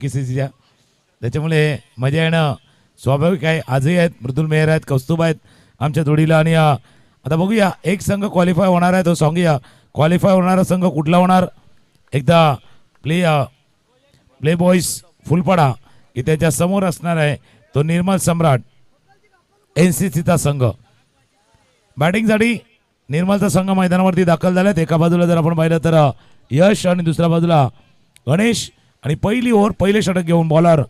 केसेसच्या, त्याच्यामुळे मजा येणं स्वाभाविक आहे. आजही आहेत, मृदुल मेहर आहेत, कौस्तुभ आहेत आमच्या जोडीला. आणि आता बघूया एक संघ क्वालिफाय होणार आहे, तो सांगूया क्वालिफाय होणारा संघ कुठला होणार. एकदा प्ले बॉईज फुलपाडा की त्याच्या समोर असणार आहे तो निर्मल सम्राट NCCचा संघ. बॅटिंगसाठी निर्मलचा संघ मैदानावरती दाखल झालात. एका बाजूला जर आपण पाहिलं तर यश आणि दुसऱ्या बाजूला गणेश. आणि पहिली ओव्हर पहिले षटक घेऊन बॉलर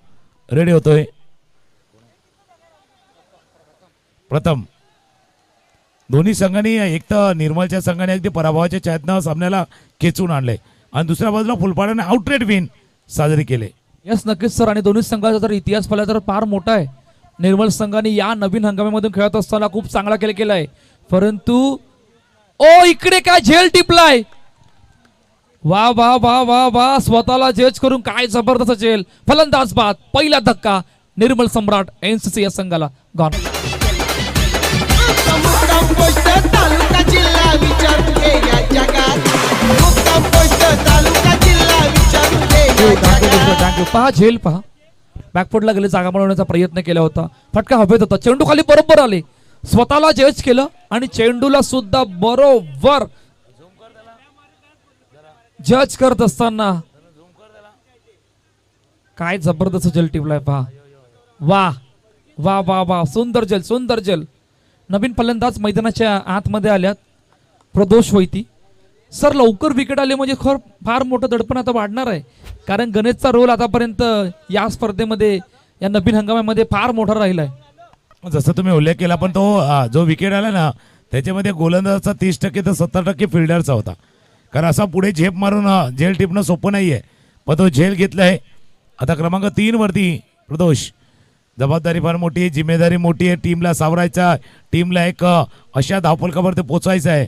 रेडी होतोय प्रथम. दोन्ही संघांनी एक तर निर्मलच्या संघाने अगदी पराभवाच्या छायेतनं सामन्याला खेचून आणले आणि दुसऱ्या बाजूला फुलपाड्याने आउटरेट विन साजरी केले. यस नक्कीच सर. आणि दोन्ही संघाचा जर इतिहास पाहिला तर फार मोठा आहे. निर्मल संघाने या नवीन हंगामामधून खेळत असताना खूप चांगला खेळ केलाय, परंतु इकडे काय झेल टिपलाय. वा वा वा वा वा, स्वतःला जज करून काय जबरदस्त झेल. फलंदाज बाद, पहिला धक्का निर्मल सम्राट NCC या संघाला गॉन. पहा झेल पहा, बॅकफुटला गेले, जागा बनवण्याचा प्रयत्न केला होता, फटका हवेत होता, चेंडू खाली बरोबर आले, स्वतःला जज केलं आणि चेंडूला सुद्धा बरोबर जज करत असताना काय जबरदस्त जल टिपलाय पहा. वा वा वा वा, सुंदर जल, सुंदर जल. नवीन फलंदाज मैदानाच्या आतमध्ये आल्यात, प्रदोष वैती सर. लवकर विकेट आले म्हणजे फार मोठं दडपण आता वाढणार आहे, कारण गणेशचा रोल आतापर्यंत या स्पर्धेमध्ये या नवीन हंगामामध्ये फार मोठा राहिलाय. जसं तुम्ही उल्लेख केला, पण तो जो विकेट आला ना त्याच्यामध्ये गोलंदाजाचा 30% तर 70% फिल्डरचा होता. कारण असा पुढे झेप मारून झेल टिपणं सोपं नाही आहे, पण तो झेल घेतलाय. आता क्रमांक 3 वरती प्रदोष. जबाबदारी फार मोठी आहे, जिम्मेदारी मोठी आहे, टीमला सावरायचा, टीमला एक अशा धावफलकावर पोचायचं आहे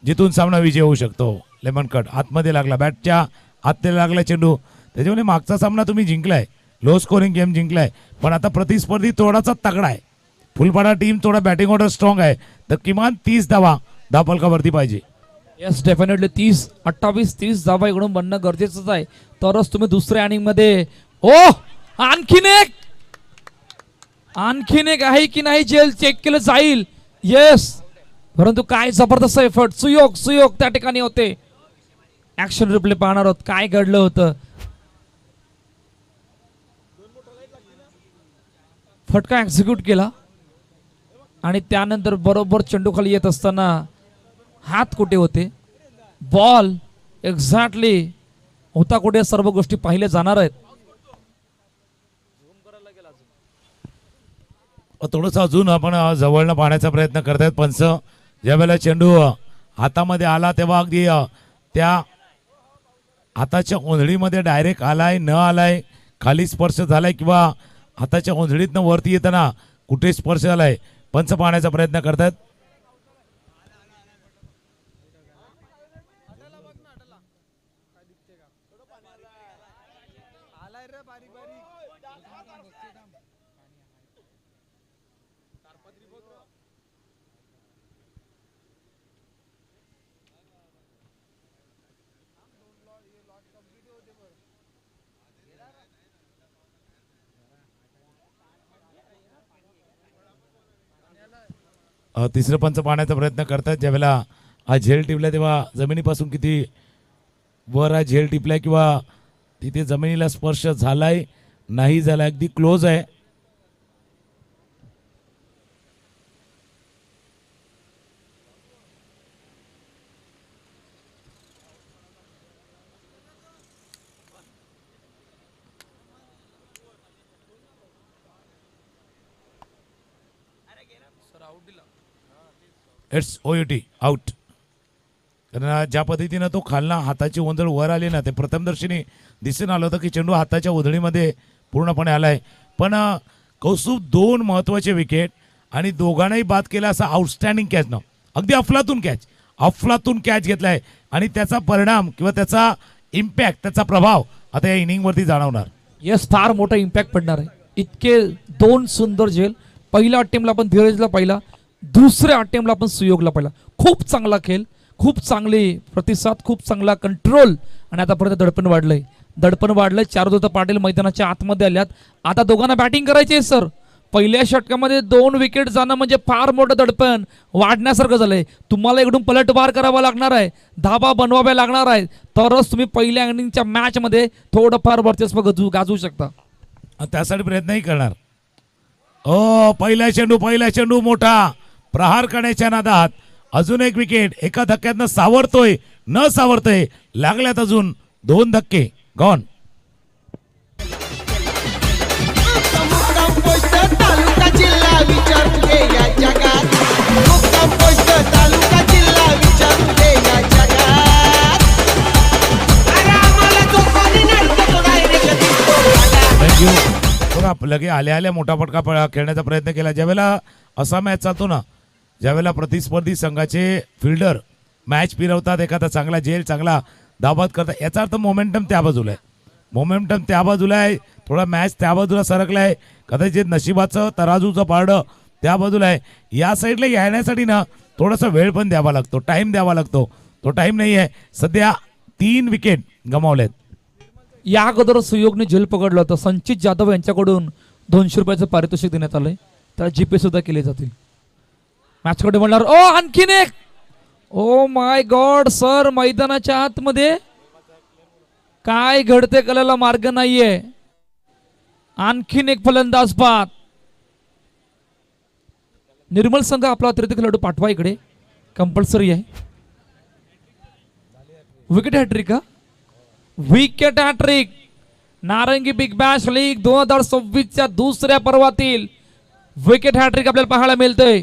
जिथून सामना विजय होऊ शकतो. लेमन कट आतमध्ये लागला, बॅटच्या आतमध्ये लागला चेंडू, त्याच्यामुळे मागचा सामना तुम्ही जिंकलाय, लो स्कोरिंग गेम जिंकलाय. पण आता प्रतिस्पर्धी थोडासा तगडा आहे. फुलपाडा टीम थोडा बॅटिंग ऑर्डर स्ट्रॉंग आहे, तर किमान 30 धावा धावफलकावरती पाहिजे. येस डेफिनेटली 28-30 धावा इकडून बनणं गरजेचंच आहे, तरच तुम्ही दुसऱ्या इनिंग मध्ये आणखीन एक आहे की नाही जेल चेक केलं जाईल. येस, परंतु काय जबरदस्त एफर्ट, सुयोग त्या ठिकाणी होते. ऍक्शन रिप्ले पाहणार आहोत, काय घडलं होतं. फटका एक्झिक्यूट केला आणि त्यानंतर बरोबर चेंडू खाली येत असताना हात कुठे होते, बॉल एक्झॅक्टली होता कुठे, सर्व गोष्टी पाहिल्या जाणार आहेत. थोडंसं अजून आपण जवळनं पाहण्याचा प्रयत्न करतायत पंच. ज्यावेळेला चेंडू हातामध्ये आला तेव्हा अगदी त्या हाताच्या ओंधळीमध्ये डायरेक्ट आलाय न आलाय, खाली स्पर्श झालाय किंवा हाताच्या ओंधळीतनं वरती येताना कुठे स्पर्श झालाय, पंच पाहण्याचा प्रयत्न करतायत. तिसरं पंच पाहण्याचा प्रयत्न करतात. ज्यावेळेला हा झेल टिपला तेव्हा जमिनीपासून किती वर हा झेल टिपलाय किंवा तिथे जमिनीला स्पर्श झालाय नाही झालाय, अगदी क्लोज आहे. It's OUT out. कारण ज्या पद्धतीनं तो खालना हाताची ओंधळ वर आली ना, ते प्रथमदर्शनी दिसून आलं होतं की चेंडू हाताच्या ओंधळीमध्ये पूर्णपणे आलाय. पण कौस्तुभ 2 महत्त्वाचे विकेट आणि दोघांनाही बाद केला, असा आउटस्टँडिंग कॅच न, अगदी अफलातून कॅच घेतलाय आणि त्याचा परिणाम किंवा त्याचा इम्पॅक्ट, त्याचा प्रभाव आता या इनिंगवरती जाणवणार. येस, फार मोठा इम्पॅक्ट पडणार आहे. इतके 2 सुंदर झेल, पहिल्या अटेम्प्टला आपण धीरजला पाहिला, दुसऱ्या अटेम्प्टला आपण सुयोगला पाहिला. खूप चांगला खेळ, खूप चांगली प्रतिसाद, खूप चांगला कंट्रोल आणि आतापर्यंत दडपण वाढलंय. दडपण वाढलं. चारुदत्त पाटील मैदानाच्या आतमध्ये आल्यात. आता दोघांना बॅटिंग करायची आहे सर. पहिल्या षटकामध्ये 2 विकेट जाणं म्हणजे फार मोठं दडपण वाढण्यासारखं झालंय. तुम्हाला इकडून पलटवार करावा लागणार आहे, धाबा बनवाव्या लागणार आहे, तरच तुम्ही पहिल्या इनिंगच्या मॅच मध्ये थोडंफार वर्चस्व गाजवू शकता. त्यासाठी प्रयत्नही करणार. पहिला चेंडू मोठा प्रहार करण्याच्या नादात अजून एक विकेट एका धक्क्यातनं सावरतोय न सावरतोय. लागल्यात अजून 2 धक्के. गॉन. तालुका जिल्हा विचारून घे या जगात. मुक्काम पोस्ट तालुका जिल्हा विचारून घे या जगात. अरे आम्हाला जो कोणी नडतो तो डायरेक्ट दिसतो मला. थँक्यू. बघा लगे आल्या मोठा फटका खेळण्याचा प्रयत्न केला. ज्यावेळेला असा मॅच चालतो ना, ज्यावेळेला प्रतिस्पर्धी संघाचे फिल्डर मॅच फिरवतात, एखादा चांगला झेल चांगला धाबात करतात, याचा अर्थ मोमेंटम त्या बाजूला आहे. मोमेंटम त्या बाजूला आहे, थोडा मॅच त्या बाजूला सरकला आहे. कदाचित नशिबाचं तराजूचं पारडं त्या बाजूला आहे. या साईडला येण्यासाठी ना थोडासा वेळ पण द्यावा लागतो, टाईम द्यावा लागतो. तो टाईम नाही आहे. सध्या 3 विकेट गमावलेत. या अगोदर सुयोगने झेल पकडलं होतं. संचित जाधव यांच्याकडून 200 रुपयाचं पारितोषिक देण्यात आलंय. त्याला जीपे सुद्धा केले जातील. मॅचकडे म्हणणार आणखीन एक. ओ माय गॉड सर, मैदानाच्या आतमध्ये काय घडते कळायला मार्ग नाहीये. आणखीन एक फलंदाज बाद. निर्मल संघ आपला अतिरिक्त खेळाडू पाठवा इकडे, कंपल्सरी आहे. विकेट हॅट्रिक का? Wicket hat trick. नारंगी बिग बॅश लीग 2026च्या दुसऱ्या पर्वातील विकेट हॅट्रिक आपल्याला पाहायला मिळतंय.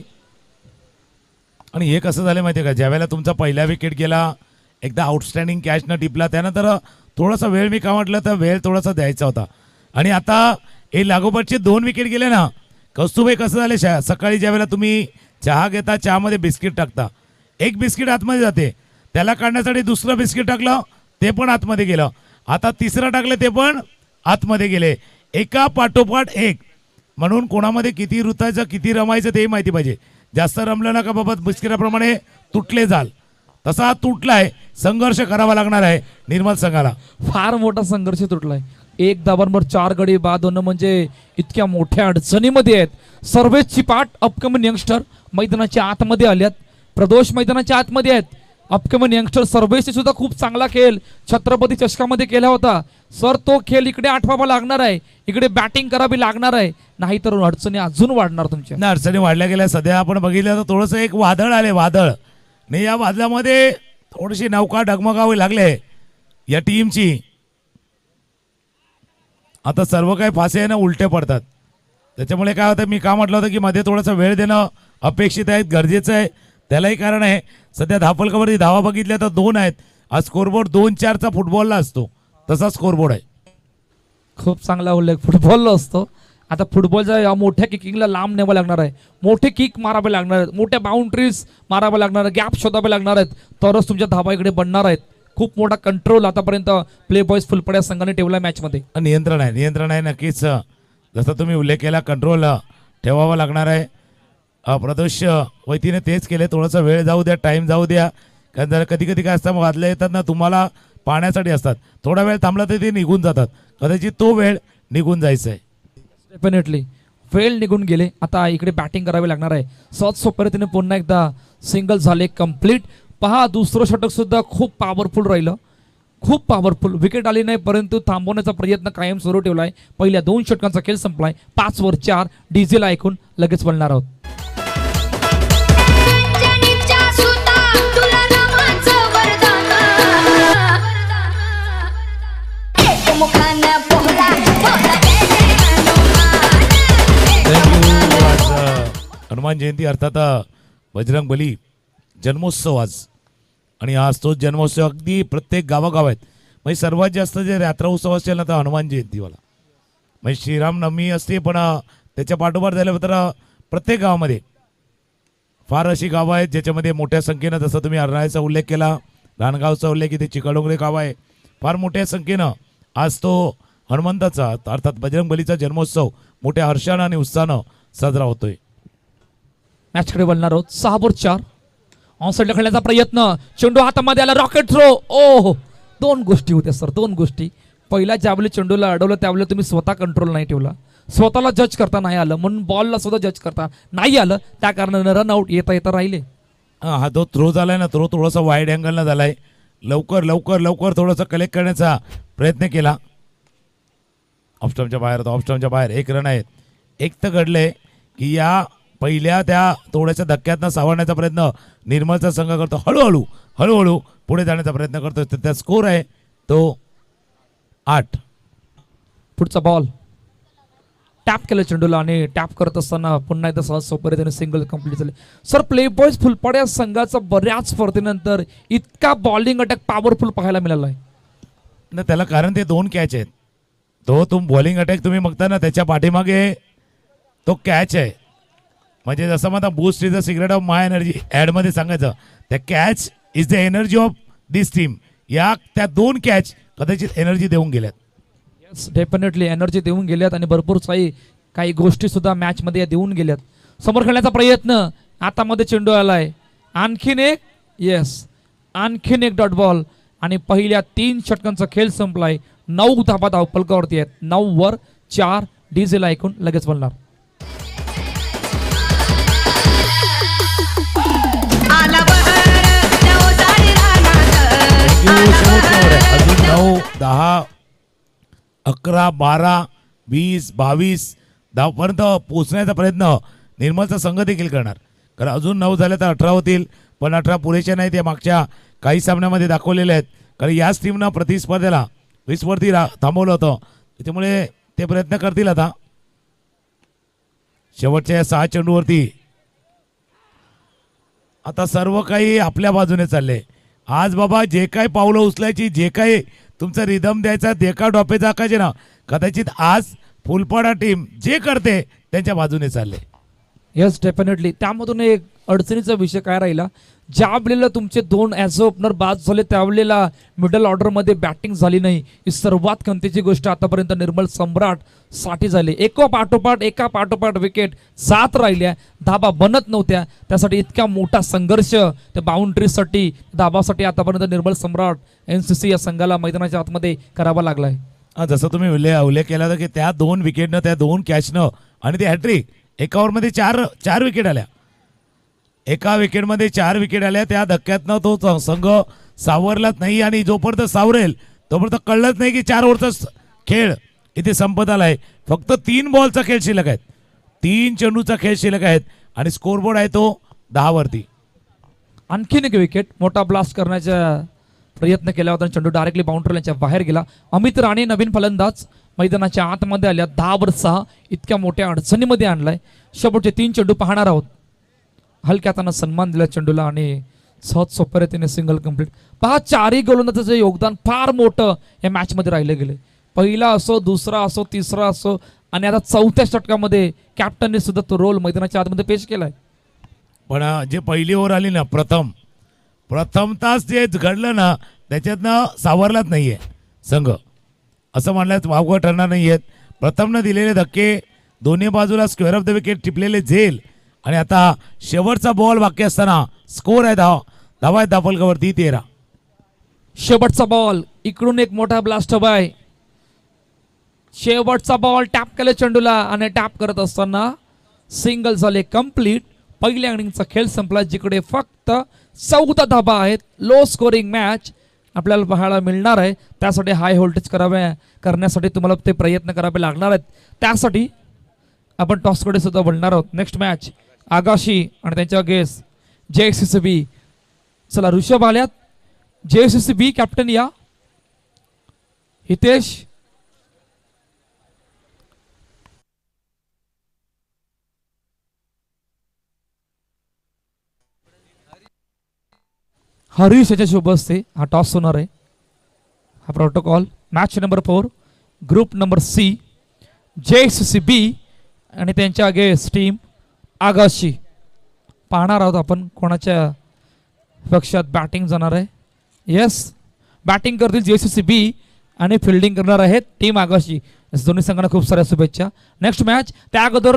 आणि हे कसं झालं माहिती आहे का, ज्यावेळेला तुमचा पहिला विकेट गेला, एकदा आउटस्टँडिंग कॅच न टिपला, त्यानंतर थोडासा वेळ मी का म्हटलं तर वेळ थोडासा द्यायचा होता. आणि आता हे लागोपाठचे 2 विकेट गेले ना. कौस्तुभे कसं झाले, सकाळी ज्यावेळेला तुम्ही चहा घेता, चहामध्ये बिस्किट टाकता, एक बिस्किट आतमध्ये जाते, त्याला काढण्यासाठी दुसरं बिस्किट टाकलं, ते पण आतमध्ये गेलं. आता तिसरं टाकलं, ते पण आतमध्ये गेले. एका पाठोपाठ एक. म्हणून कोणामध्ये किती रुतायचं किती रमायचं ते माहिती पाहिजे. जास्त रमलं ना का बाबा बिस्किटाप्रमाणे तुटले जाल, तसा तुटलाय. संघर्ष करावा लागणार आहे निर्मल संघाला. फार मोठा संघर्ष तुटलाय. 1 धावांवर 4 गडी बाद होणं म्हणजे इतक्या मोठ्या अडचणीमध्ये आहेत. सर्वेश चिपाट अपकमिंग यंगस्टर मैदानाच्या आतमध्ये आल्यात. प्रदोष मैदानाच्या आतमध्ये आहेत. अपकमिंग यंगस्टर सर्वेशने सुद्धा खूप चांगला खेळ छत्रपती चषकामध्ये केला होता. सर तो खेळ इकडे आठवावा लागणार आहे, इकडे बॅटिंग करावी लागणार आहे, नाहीतर अडचणी अजून वाढणार तुमच्या. ना अडचणी वाढल्या गेल्या. सध्या आपण बघितलं तर थोडंसं एक वादळ आले, वादळ. आणि या वादळामध्ये थोडीशी नौका डगमगावी लागले या टीमची. आता सर्व काही फासे आहे ना उलटे पडतात. त्याच्यामुळे काय होतं, मी का म्हटलं होतं की मध्ये थोडासा वेळ देणं अपेक्षित आहे, गरजेचं आहे. त्यालाही कारण आहे. सध्या धावफलकावरती धावा बघितल्या तर 2 आहेत. आज स्कोरबोर्ड 2-4चा फुटबॉलला असतो, तसा स्कोरबोर्ड आहे. खूप चांगला उल्लेख फुटबॉलला असतो. आता फुटबॉलच्या या मोठ्या किकिंगला लांब न्यावं लागणार आहे. मोठे किक मारावे लागणार आहेत, मोठ्या बाउंड्रीज मारावे लागणार आहेत, गॅप शोधावे लागणार आहेत, तरच तुमच्या धाबा इकडे बनणार आहेत. खूप मोठा कंट्रोल आतापर्यंत प्ले बॉयज फुलपड्या संघाने ठेवला मॅच मध्ये. नियंत्रण आहे नक्कीच. जसं तुम्ही उल्लेख केला, कंट्रोल ठेवावा लागणार आहे. प्रदोष वैतीने तेच केले. थोडासा वेळ जाऊ द्या, टाइम जाऊ द्या. कारण जरा कधी कधी काय असतं, वादळं येतात ना, तुम्हाला पाहण्यासाठी असतात. थोडा वेळ थांबला तर ते निघून जातात. कदाचित तो वेळ निघून जायचा आहे. डेफिनेटली वेळ निघून गेले. आता इकडे बॅटिंग करावी लागणार आहे. सहज सोप्या रीतीने पुन्हा एकदा सिंगल झाले कंप्लीट. पहा, दुसरं षटक सुद्धा खूप पॉवरफुल राहिलं, खूप पॉवरफुल. विकेट आली नाही परंतु थांबवण्याचा प्रयत्न कायम सुरू ठेवलाय. पहिल्या 2 षटकांचा खेळ संपलाय. 5 वर 4 डीजेला ऐकून लगेच बोलणार आहोत. हनुमान जयंती अर्थात बजरंग बली जन्मोत्सव आज. आणि आज तोच जन्मोत्सव अगदी प्रत्येक गावागाव आहेत. म्हणजे सर्वात जास्त जे यात्रा उत्सव असेल ना तर हनुमान जयंतीवाला. म्हणजे श्रीरामनवमी असते, पण त्याच्या पाठोपाठ झालं तर प्रत्येक गावामध्ये फार अशी गावं आहेत ज्याच्यामध्ये मोठ्या संख्येनं, जसं तुम्ही अर्नाळ्याचा उल्लेख केला, रानगावचा उल्लेख, इथे चिकडोंगरे गाव आहे, फार मोठ्या संख्येनं आज तो हनुमंताचा अर्थात बजरंग बलीचा जन्मोत्सव मोठ्या हर्षानं आणि उत्साहानं साजरा होतोय. मॅचकडे बोलणार आहोत. 6 वर 4 ऑनसाइडला खेळण्याचा प्रयत्न, चेंडू हातामध्ये आला, रॉकेट थ्रो. ओ 2 गोष्टी होत्या सर, 2 गोष्टी. पहिल्या ज्यावेळी चेंडूला अडवलं त्यावेळी तुम्ही स्वतः कंट्रोल नाही ठेवला, स्वतःला जज करता नाही आलं, म्हणून बॉलला स्वतः जज करता नाही आलं, त्या कारणाने रन आउट येता येता राहिले. हा जो थ्रो झालाय ना, थ्रो थोडासा वाईड अँगलला झालाय. लवकर लवकर लवकर थोडंसं कलेक्ट करण्याचा प्रयत्न केला. ऑफस्टम्पच्या बाहेर होता, ऑफस्टम्पच्या बाहेर. एक रन आहेत. एक तर घडलंय की या पहिल्या त्या थोड्याशा धक्क्यातनं सावरण्याचा प्रयत्न निर्मलचा संघ करतो. हळूहळू हळूहळू पुढे जाण्याचा प्रयत्न करतो. त्याचा स्कोर आहे तो 8. पुढचा बॉल टॅप केलं चेंडूला आणि टॅप करत असताना पुन्हा एकदा सहज सोपरे त्याने सिंगल कंप्लीट झाले. सर प्ले बॉयज फुलपाड या संघाचा बऱ्याच स्पर्धेनंतर इतका बॉलिंग अटॅक पॉवरफुल पाहायला मिळाला आहे. ना त्याला कारण ते 2 कॅच आहेत. तो बॉलिंग अटॅक तुम्ही बघता ना, त्याच्या पाठीमागे तो कॅच आहे. म्हणजे जसं मला boost is the secret of my energy ॲडमध्ये सांगायचं, त्या catch is the energy of this team. या त्या 2 कॅच कदाचित एनर्जी देऊन गेल्यात. येस डेफिनेटली एनर्जी देऊन गेल्यात आणि भरपूर काही गोष्टी सुद्धा मॅचमध्ये देऊन गेल्यात. समोर खेळण्याचा प्रयत्न, आता मध्ये चेंडू आलाय, आणखीन एक, येस आणखीन एक डॉट बॉल आणि पहिल्या 3 षटकांचा खेळ संपलाय. 9 धाबा धावपलकावरती आहेत. 9 वर 4 डीझेल ऐकून लगेच बोलणार. अजून 9, 10, 11, 12, 20, 22 धावपर्यंत पोहोचण्याचा प्रयत्न निर्मलचा संघ देखील करणार. कारण अजून 9 झाले तर 18 होतील, पण 18 पुरेशा नाहीत. या मागच्या काही सामन्यामध्ये दाखवलेले आहेत. कारण याच टीमनं प्रतिस्पर्धेला 20 वरती थांबवलं होतं, त्याच्यामुळे ते प्रयत्न करतील. आता शेवटच्या 6 चेंडूवरती आता सर्व काही आपल्या बाजूने चालले. आज बाबा जे काही पावलं उचलायची, जे काही तुमचा रिदम द्यायचा, देका डॉपेचा आकाशे ना, कदाचित आज फुलपाडा टीम जे करते त्यांच्या बाजूने चालले. Yes definitely. त्यामधून एक अडचणीचा विषय काय राहिला, ज्या वेळेला तुमचे 2 ॲज अ ओपनर बाद झाले त्यावेळेला मिडल ऑर्डरमध्ये बॅटिंग झाली नाही. ही सर्वात खंतीची गोष्ट आतापर्यंत निर्मल सम्राट साठी झाली. एका पाठोपाठ विकेट जात राहिल्या, धाबा बनत नव्हत्या. त्यासाठी इतका मोठा संघर्ष त्या बाउंड्रीसाठी, धाबासाठी आतापर्यंत निर्मल सम्राट NCC या संघाला मैदानाच्या आतमध्ये करावा लागलाय. जसं तुम्ही उल्लेख केला होता की त्या 2 विकेटनं, त्या 2 कॅचनं आणि ते हॅट्रिक, एका ओव्हरमध्ये 4 विकेट आल्या. एका विकेटमध्ये 4 विकेट आल्या. त्या धक्क्यातनं तो संघ सावरलाच नाही आणि जोपर्यंत सावरेल तोपर्यंत कळलंच नाही की 4 ओव्हरचा खेळ इथे संपत आलाय. फक्त 3 बॉलचा खेळ शिल्लक आहेत, 3 चेंडूचा खेळ शिल्लक आहेत आणि स्कोरबोर्ड आहे तो 10 वरती. आणखीन एक विकेट, मोठा ब्लास्ट करण्याचा प्रयत्न केला होता, चेंडू डायरेक्टली बाउंड्रीच्या बाहेर गेला. अमित राणे नवीन फलंदाज मैदानाच्या आतमध्ये आल्या. 10 वर 6 इतक्या मोठ्या अडचणीमध्ये आणलाय. शेवटचे 3 चेंडू पाहणार आहोत. हलक्या हातानं सन्मान दिला चेंडूला आणि सहज सोप्या रीतीने सिंगल कंप्लीट. पहा 4ही गोलंदाजाचं योगदान फार मोठं या मॅचमध्ये राहिले गेले. पहिला असो, दुसरा असो, तिसरा असो आणि आता 4थ्या षटकामध्ये कॅप्टनने सुद्धा तो रोल मैदानाच्या आतमध्ये पेश केलाय. पण जे पहिली ओव्हर आली ना, प्रथम तास जे घडलं ना, त्याच्यातनं सावरलाच नाहीये संघ, असं म्हणल्यास वावगं ठरणार नाही आहेत. प्रथमनं दिलेले धक्के, दोन्ही बाजूला स्क्वेअर ऑफ द विकेट टिपलेले झेल आणि आता शेवटचा बॉल बाकी असताना स्कोर आहे 10 धावा आहेत धापलकावरती 13. शेवटचा बॉल, इकडून एक मोठा ब्लास्ट हवाय. शेवटचा बॉल टॅप केला चेंडूला आणि टॅप करत असताना सिंगल झाले कंप्लीट. पहिल्या इनिंगचा खेळ संपला, जिकडे फक्त 14 धाबा आहेत. लो स्कोरिंग मॅच आपल्याला पाहायला मिळणार आहे. त्यासाठी हाय व्होल्टेज करण्यासाठी तुम्हाला ते प्रयत्न करावे लागणार आहेत. त्यासाठी आपण टॉसकडे सुद्धा बोलणार आहोत. नेक्स्ट मॅच आगाशी आणि त्यांच्या गेस JCCB. चला ऋषभ आल्यात. JCCB कॅप्टन या. हितेश, हरीश याच्या शुभ असते. हा टॉस होणार आहे. हा protocol. Match number 4 group number C JCCB आणि त्यांच्या अगेन्स्ट टीम आगाशी. पाहणार आहोत आपण कोणाच्या पक्षात बॅटिंग जाणार आहे. येस, बॅटिंग करतील JCCB आणि फिल्डिंग करणार आहेत टीम आगाशी. दोन्ही संघांना खूप साऱ्या शुभेच्छा. नेक्स्ट मॅच, त्या अगोदर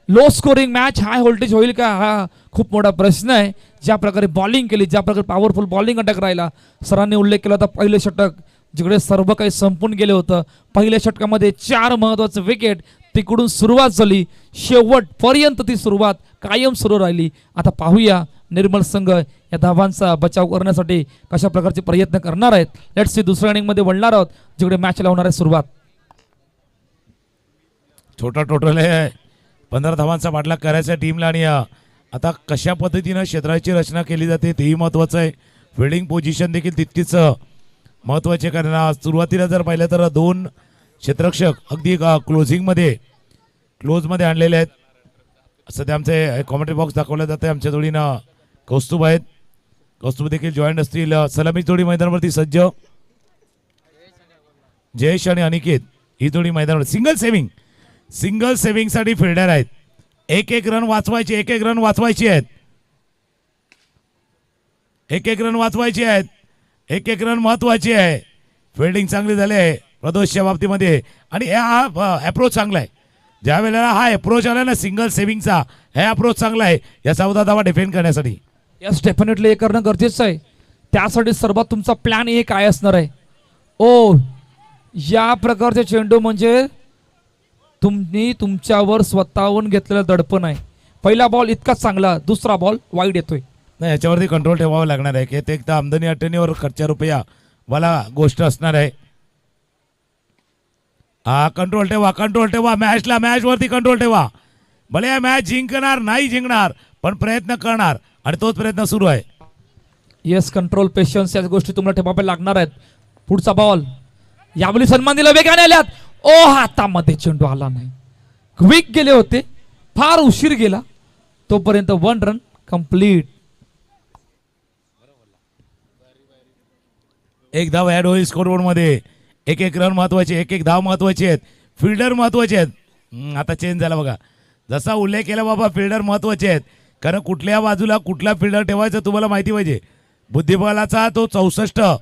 low scoring match, high voltage होईल का, हा खूप मोठा प्रश्न आहे. ज्या प्रकारे बॉलिंग केली, ज्या प्रकारे पॉवरफुल बॉलिंग अटॅक राहिला, सरांनी उल्लेख केला होता पहिलं षटक जिकडे सर्व काही संपून गेले होतं. पहिल्या षटकामध्ये 4 महत्वाचे विकेट, तिकडून सुरुवात झाली, शेवटपर्यंत ती सुरुवात कायम सुरू राहिली. आता पाहूया निर्मल संघ या धावांचा बचाव करण्यासाठी कशा प्रकारचे प्रयत्न करणार आहेत. Let's see. दुसऱ्या इनिंग मध्ये वळणार आहोत जिकडे मॅच लावणार आहे सुरुवात. छोटा टोटल आहे, 15 धावांचा पाठलाग करायचा टीमला. आणि आता कशा पद्धतीनं क्षेत्राची रचना केली जाते तेही महत्त्वाचं आहे. फिल्डिंग पोझिशन देखील तितकीच महत्त्वाचे, कारण सुरुवातीला जर पाहिलं तर 2 क्षेत्ररक्षक अगदी क्लोजमध्ये आणलेले आहेत. सध्या आमचे कॉमेंट्री बॉक्स दाखवलं जाते. आमच्या जोडीनं कौस्तुभ आहेत, कौस्तुभ देखील जॉईंट असतील. सलामी जोडी मैदानावरती सज्ज, जयेश आणि अनिकेत ही जोडी मैदानावर. सिंगल सेव्हिंगसाठी फिल्डर आहेत. एक रन वाचवायची, एक रन वाचवायची आहेत, एक रन वाचवायची आहेत, एक रन महत्वाची आहे. फिल्डिंग चांगली झाली आहे प्रदोषच्या बाबतीमध्ये. आणि हा अप्रोच चांगला आहे. ज्या वेळेला हा अप्रोच आला ना सिंगल सेव्हिंगचा, हा अप्रोच चांगला आहे या 14 धावा डिफेंड करण्यासाठी. यस, डेफिनेटली हे करणं गरजेचं आहे. त्यासाठी सर्वात तुमचा प्लॅन ए काय असणार आहे? ओ, या प्रकारचे चेंडू म्हणजे तुम्ही तुमच्यावर स्वतःहून घेतलेलं दडपण आहे. पहिला बॉल इतका चांगला, दुसरा बॉल वाईड येतोय. नाही, याच्यावरती कंट्रोल ठेवावं लागणार आहे की ते एकदा आमदनी अटनीवर खर्चा रुपया वाला गोष्ट असणार आहे. हा, कंट्रोल ठेवा मॅचवरती कंट्रोल ठेवा. भले या मॅच जिंकणार नाही जिंकणार, पण प्रयत्न करणार आणि तोच प्रयत्न सुरू आहे. येस, कंट्रोल, पेशन्स या गोष्टी तुम्हाला ठेवाव्या लागणार आहेत. पुढचा बॉल यावेळी सन्मान दिला, वेगाने आल्यात. ओ, हातामध्ये चेंडू आला नाही, क्विक गेले होते, फार उशीर गेला. तोपर्यंत 1 रन कंप्लीट. एक धाव ऍड होईल स्कोरबोर्ड मध्ये. एक रन महत्वाचे, एक धाव महत्वाचे आहेत, फिल्डर महत्वाचे आहेत. आता चेंज झाला बघा. जसा उल्लेख केला बाबा, फिल्डर महत्वाचे आहेत. कारण कुठल्या बाजूला कुठला फिल्डर ठेवायचा तुम्हाला माहिती पाहिजे. बुद्धिबळाचा तो 64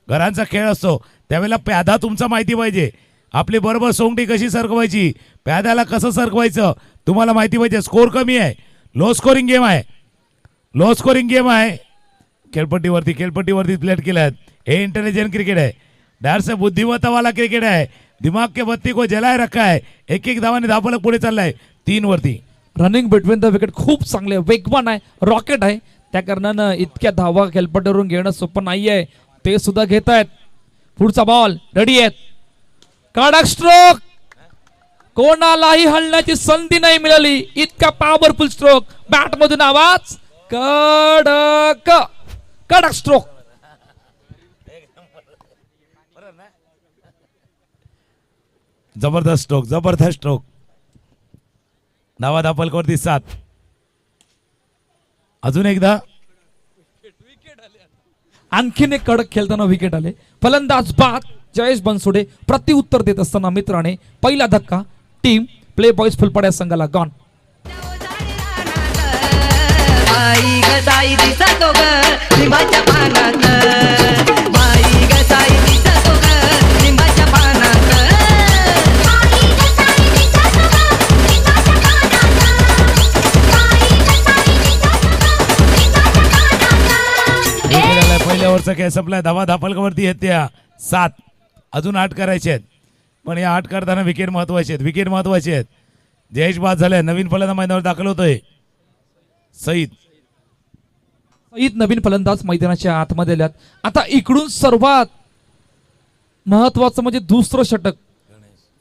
घरांचा खेळ असतो, त्यावेळेला प्यादा तुमचा माहिती पाहिजे. आपली बरोबर सोंगटी कशी सरकवायची, प्याद्याला कसं सरकवायचं तुम्हाला माहिती पाहिजे. स्कोर कमी आहे, लो स्कोरिंग गेम आहे. खेळपट्टीवरती प्लेट केल्या आहेत. हे इंटेलिजेंट क्रिकेट है, डार से बुद्धिमत्ता वाला क्रिकेट है. दिमाग के बत्ती को जलाए रखा है. एक धावाने धावफलक पुढे चाललाय 3 वरती. रनिंग बिटवीन द विकेट खूप चांगले, वेगवान आहे, रॉकेट आहे. त्या कारणानं इतक्या धावा खेळपट्टीवरून घेणं सोपं नाही आहे. ते सुद्धा घेत आहेत. पुढचा बॉल रेडी आहेत. कडक स्ट्रोक, कोणालाही हलण्याची संधी नाही मिळाली. इतका पॉवरफुल स्ट्रोक, बॅट मधून आवाज, कडक स्ट्रोक. जबरदस्त स्ट्रोक. धावा धापलकवरती 7. अजून एकदा आणखीन एक कडक खेळताना विकेट आले. फलंदाज बाद जयेश बनसोडे. प्रत्युत्तर देत असताना मित्राने पहिला धक्का. टीम प्ले बॉयज फुलपाड्या संघाला गॉन. बाई ग साई दिसतो ग लिंबाच्या पानात, बाई ग साई दिसतो ग लिंबाच्या पानात, बाई ग साई दिसतो ग लिंबाच्या पानात, बाई ग साई दिसतो ग लिंबाच्या पानात. पहिल्या ओव्हरचा खेळ संपलाय. धावा धापलकावरती आहेत त्या 7. अजून 8 करायचे आहेत, पण या 8 करताना विकेट महत्वाचे आहेत. जयेश बाद झाले. नवीन फलंदाज मैदानावर दाखल होतोय सईद नवीन फलंदाज मैदानाच्या आतमध्ये आल्यात. आता इकडून सर्वात महत्वाचं म्हणजे दुसरं षटक.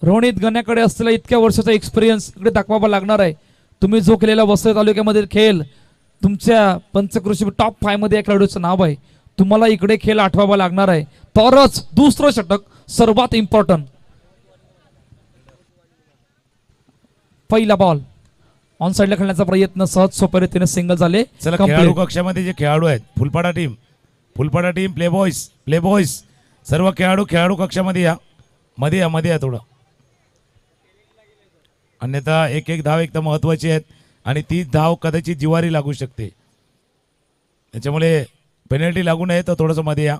रोहित गण्याकडे असलेला इतक्या वर्षाचा एक्सपिरियन्स इकडे दाखवावा लागणार आहे. तुम्ही जो केलेला वसई तालुक्यामधील खेळ, तुमच्या पंचकृषी टॉप 5 मध्ये या खेळाडूचं नाव आहे. तुम्हाला इकडे खेळ आठवावा लागणार आहे, तरच दुसरं षटक सर्वात इम्पॉर्टंट. पहिला बॉल ऑन साइडला खेळण्याचा प्रयत्न, सहज सोप्या रीतीने सिंगल झाले. चला, खेळाडू कक्षामध्ये जे खेळाडू आहेत, फुलपाडा टीम प्ले बॉयज सर्व खेळाडू कक्षामध्ये या. मध्ये या थोडं, अन्यथा एक धाव एक तर महत्वाची आहेत आणि ती धाव कदाचित जिवारी लागू शकते. त्याच्यामुळे पेनल्टी लागू नये, तर थोडंसं मध्ये या.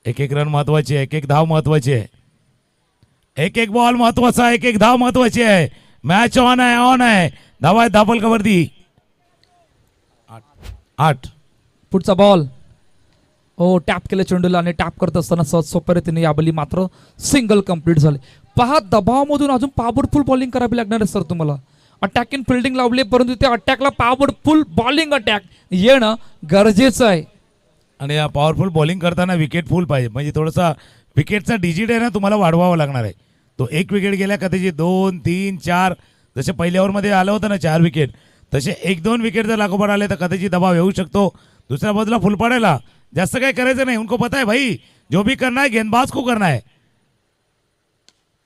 एक रन महत्वाची आहे, एक धाव महत्वाची आहे, एक बॉल महत्वाचा आहे, एक धाव महत्वाची आहे. मॅच ऑन आहे. धावा आहेत धापलकावरती 8. पुढचा बॉल हो टॅप केलं चेंडूला आणि टॅप करत असताना सहज सोप्या रीतीने याबली मात्र सिंगल कंप्लीट झाले. पहा दबावामधून अजून पॉवरफुल बॉलिंग करावी लागणार आहे सर तुम्हाला. अटॅक इन फिल्डिंग लावली परंतु त्या अटॅकला पॉवरफुल बॉलिंग अटॅक येणं गरजेचं आहे. आणि या पॉवरफुल बॉलिंग करताना विकेट फुल पाहिजे, म्हणजे थोडासा विकेटचा डिजिट आहे ना तुम्हाला वाढवावा लागणार आहे. तो एक विकेट गेल्या का त्याची 2, 3, 4 जसे पहिल्या ओव्हरमध्ये आलं होतं ना 4 विकेट, तसे 1-2 विकेट जर लागोपाठ आले तर कदाचित दबाव येऊ शकतो. दुसऱ्या बाजूला फुल पडायला जास्त काही करायचं नाही. उनको पता है भाई जो भी करना है गेंदबाज को करना है,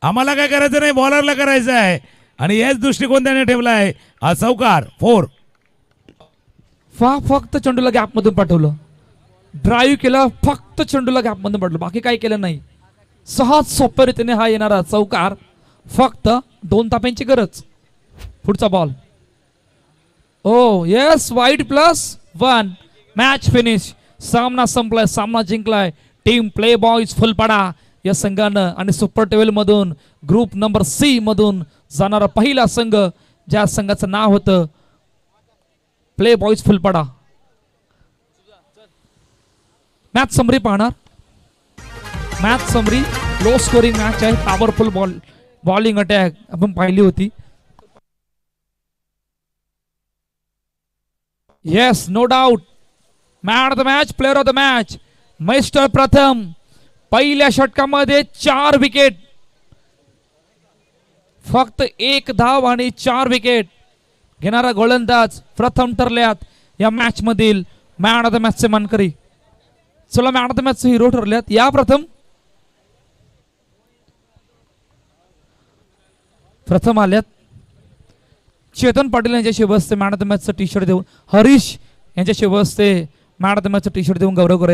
आम्हाला काय करायचं नाही बॉलरला करायचं आहे. आणि हेच दृष्टिकोन त्याने ठेवला आहे. हा चौकार 4. फक्त चेंडूला गॅपमधून पाठवलं, ड्राईव्ह केलं, फक्त चेंडूला गॅपमधून पाठवलं, बाकी काही केलं नाही. सहज सोप्या रीतीने हा येणारा चौकार. फक्त 2 ताप्यांची गरज. पुढचा बॉल. ओ येस वाईड +1. Match finish. सामना संपलाय, सामना जिंकलाय टीम प्ले बॉयज फुलपाडा या संघानं. आणि सुपर 12 मधून ग्रुप नंबर C मधून जाणारा पहिला संघ, ज्या संघाचं नाव होतं play boys Phulpada. Match summary पाहणार. Match summary low scoring match आहे. पॉवरफुल बॉलिंग अटॅक आपण पाहिली होती. Yes no doubt man of the match, player of the match mister Pratham. पहिल्या षटकामध्ये 4 विकेट, फक्त 1 धाव आणि 4 विकेट घेणारा गोलंदाज प्रथम ठरल्यात या मॅच मधील मॅन ऑफ द मॅचचे मानकरी. चला मॅन ऑफ द मॅचचे हिरो ठरल्यात. या प्रथम आल्यात चेतन पाटील यांच्या शिवस्ते मॅन ऑफ द मॅचचं टी शर्ट देऊन, हरीश यांच्या शिवस्ते मॅन ऑफ द मॅचचं टी शर्ट देऊन गौरव करायचं.